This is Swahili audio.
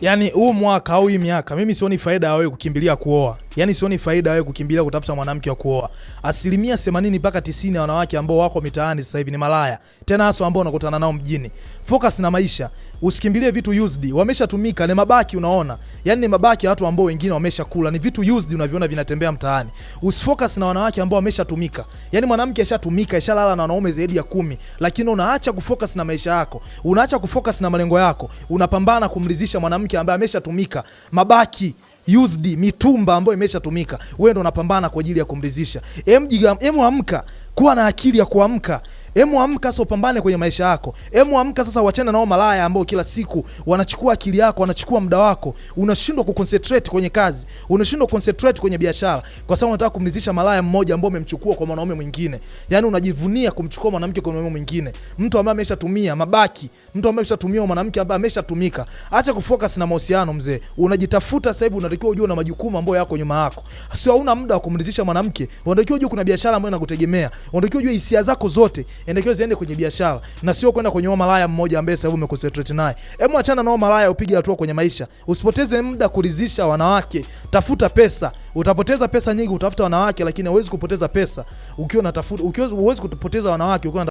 Yani huu mwaka au hii miaka mimi sioni faida ya wewe kukimbilia kuoa. Yani sioni faida ya wewe kukimbilia kutafuta mwanamke wa kuoa. 80% mpaka 90 ya wanawake ambao wako mitaani sasa hivi ni malaya. Tena hasa ambao unakutana nao mjini. Focus na maisha. Usikimbilie vitu used. Wameshatumika, ni mabaki unaona. Yani ni mabaki ya watu ambao wengine wameshakula. Ni vitu used unaviona vinatembea mtaani. Usifocus na wanawake ambao wameshatumika. Yani mwanamke ashatumika, ashalala na wanaume zaidi ya 10, lakini unaacha kufocus na maisha yako. Unaacha kufocus na malengo yako. Unapambana kumridhisha mwanamke ambaye ameshatumika. Mabaki used, mitumba ambayo imeshatumika. Wewe ndo unapambana kwa ajili ya kumridhisha. Amka, kuwa na akili ya kuamka. Amka sasa upambane kwenye maisha yako. Amka sasa uachane nao malaya ambao kila siku wanachukua akili yako, wanachukua muda wako. Unashindwa kuconcentrate kwenye kazi. Unashindwa kuconcentrate kwenye biashara kwa sababu unataka kumridhisha malaya mmoja ambao umemchukua kwa mwanaume mwingine. Yaani unajivunia kumchukua mwanamke kwa mwanaume mwingine. Mtu ambaye ameshatumia mabaki, mtu ambaye ameshatumia mwanamke ambaye ameshatumika. Acha kufocus na mahusiano mzee. Unajitafuta sasa hivi, unatakiwa ujue na majukumu ambayo yako nyuma yako. Sio hauna muda wa kumridhisha mwanamke. Unatakiwa ujue kuna biashara ambayo inakutegemea. Unatakiwa ujue hisia zako zote endakiwa ziende kwenye biashara na sio kwenda kwenye malaya mmoja ambaye sasa umeconcentrate naye. Hebu achana nao malaya, upige hatua kwenye maisha. Usipoteze muda kuridhisha wanawake. Tafuta pesa. Utapoteza pesa nyingi utafuta wanawake, lakini huwezi kupoteza pesa ukiwa unatafuta, huwezi kupoteza wanawake ukiwa